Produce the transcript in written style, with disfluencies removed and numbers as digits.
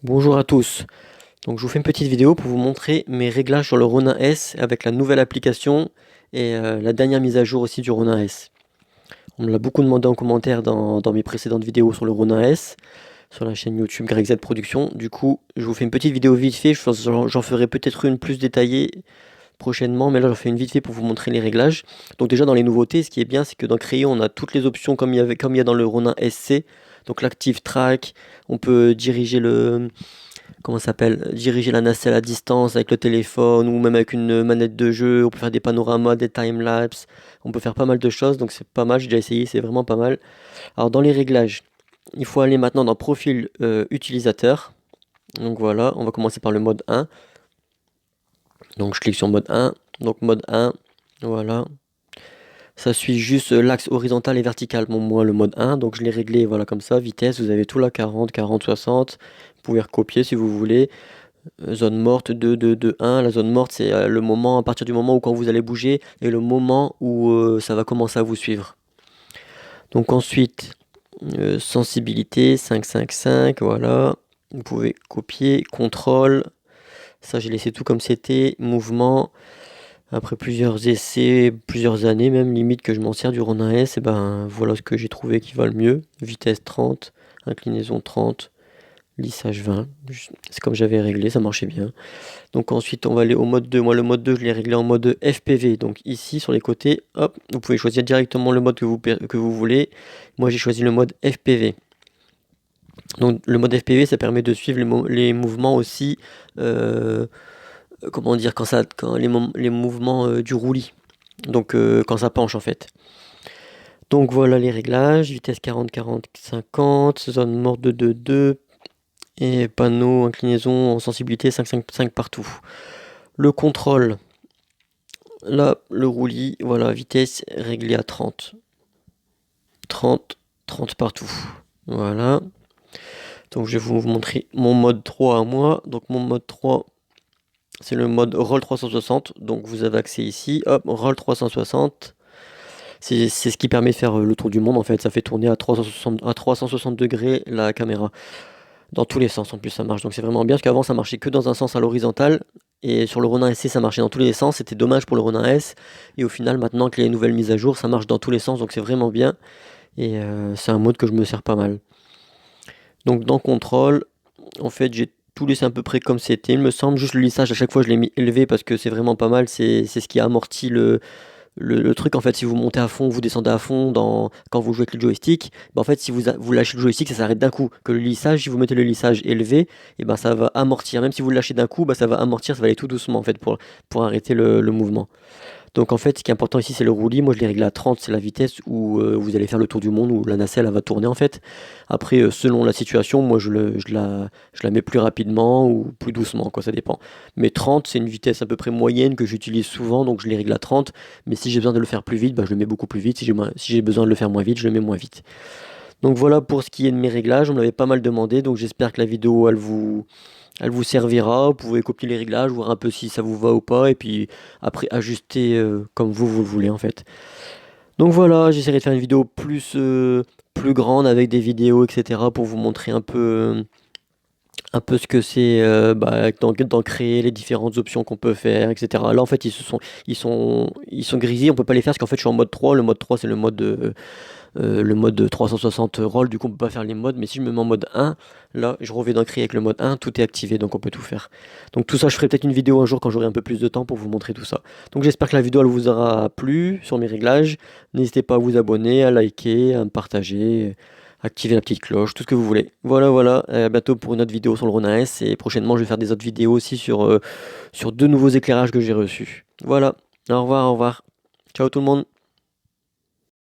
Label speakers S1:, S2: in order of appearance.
S1: Bonjour à tous, donc je vous fais une petite vidéo pour vous montrer mes réglages sur le Ronin S avec la nouvelle application et la dernière mise à jour aussi du Ronin S. On me l'a beaucoup demandé en commentaire dans mes précédentes vidéos sur le Ronin S, sur la chaîne YouTube Greg Z Production. Du coup, je vous fais une petite vidéo vite fait, j'en ferai peut-être une plus détaillée prochainement, mais là j'en fais une vite fait pour vous montrer les réglages. Donc déjà dans les nouveautés, ce qui est bien, c'est que dans Crayon, on a toutes les options comme il y a dans le Ronin SC. Donc l'Active Track, on peut diriger comment ça s'appelle, diriger la nacelle à distance avec le téléphone ou même avec une manette de jeu. On peut faire des panoramas, des timelapse, on peut faire pas mal de choses, donc c'est pas mal, j'ai déjà essayé, c'est vraiment pas mal. Alors dans les réglages, il faut aller maintenant dans profil utilisateur. Donc voilà, on va commencer par le mode 1. Donc je clique sur mode 1, donc mode 1, voilà. Ça suit juste l'axe horizontal et vertical, bon, moi le mode 1, donc je l'ai réglé, voilà, comme ça, vitesse, vous avez tout là, 40, 40, 60, vous pouvez recopier si vous voulez. Zone morte 2, 2, 2, 1. La zone morte, c'est le moment, à partir du moment où quand vous allez bouger, et le moment où ça va commencer à vous suivre. Donc ensuite, sensibilité 5, 5, 5, voilà. Vous pouvez copier, contrôle. Ça, j'ai laissé tout comme c'était. Mouvement. Après plusieurs essais, plusieurs années même, limite que je m'en sers du Ronin S, et ben voilà ce que j'ai trouvé qui va le mieux. Vitesse 30, inclinaison 30. Lissage 20, c'est comme j'avais réglé, ça marchait bien. Donc ensuite on va aller au mode 2, moi le mode 2 je l'ai réglé en mode FPV, donc ici sur les côtés, hop, vous pouvez choisir directement le mode que vous voulez. Moi j'ai choisi le mode FPV. Donc le mode FPV ça permet de suivre les mouvements aussi, comment dire, quand les mouvements du roulis, donc quand ça penche en fait. Donc voilà les réglages, vitesse 40, 40, 50, zone morte de 2, 2, et panneau, inclinaison en sensibilité 5, 5, 5 partout. Le contrôle, là, le roulis, voilà, vitesse réglée à 30. 30, 30 partout. Voilà. Donc je vais vous montrer mon mode 3 à moi. Donc mon mode 3, c'est le mode roll 360. Donc vous avez accès ici. Hop, roll 360. C'est ce qui permet de faire le tour du monde en fait. Ça fait tourner à 360 degrés la caméra. Dans tous les sens en plus ça marche, donc c'est vraiment bien parce qu'avant ça marchait que dans un sens à l'horizontale et sur le Ronin SC ça marchait dans tous les sens, c'était dommage pour le Ronin S et au final maintenant que les nouvelles mises à jour ça marche dans tous les sens, donc c'est vraiment bien et c'est un mode que je me sers pas mal. Donc dans contrôle, en fait j'ai tout laissé à peu près comme c'était, il me semble, juste le lissage à chaque fois je l'ai mis élevé parce que c'est vraiment pas mal, c'est ce qui amortit le truc. En fait, si vous montez à fond, vous descendez à fond quand vous jouez avec le joystick, bah, en fait, si vous lâchez le joystick, ça s'arrête d'un coup. Que le lissage, si vous mettez le lissage élevé, et ben ça va amortir. Même si vous le lâchez d'un coup, bah, ça va amortir, ça va aller tout doucement en fait pour arrêter le mouvement. Donc en fait, ce qui est important ici, c'est le roulis. Moi, je l'ai réglé à 30, c'est la vitesse où vous allez faire le tour du monde, où la nacelle elle va tourner en fait. Après, selon la situation, moi, je la mets plus rapidement ou plus doucement, quoi, ça dépend. Mais 30, c'est une vitesse à peu près moyenne que j'utilise souvent, donc je les règle à 30. Mais si j'ai besoin de le faire plus vite, bah, je le mets beaucoup plus vite. Si j'ai besoin de le faire moins vite, je le mets moins vite. Donc voilà pour ce qui est de mes réglages. On me l'avait pas mal demandé, donc j'espère que la vidéo, elle vous servira. Vous pouvez copier les réglages, voir un peu si ça vous va ou pas, et puis après ajuster comme vous le voulez en fait. Donc voilà, j'essaierai de faire une vidéo plus grande avec des vidéos, etc. pour vous montrer un peu ce que c'est bah, dans créer les différentes options qu'on peut faire, etc. Là en fait ils sont grisés, on peut pas les faire parce qu'en fait je suis en mode 3. Le mode 3 c'est le mode 360 roll, du coup on peut pas faire les modes, mais si je me mets en mode 1, là je reviens dans créer avec le mode 1, tout est activé, donc on peut tout faire. Donc tout ça je ferai peut-être une vidéo un jour quand j'aurai un peu plus de temps pour vous montrer tout ça. Donc j'espère que la vidéo elle vous aura plu sur mes réglages, n'hésitez pas à vous abonner, à liker, à me partager, activer la petite cloche, tout ce que vous voulez. Voilà, voilà, à bientôt pour une autre vidéo sur le Ronin S, et prochainement je vais faire des autres vidéos aussi sur deux nouveaux éclairages que j'ai reçus. Voilà, au revoir, ciao tout le monde.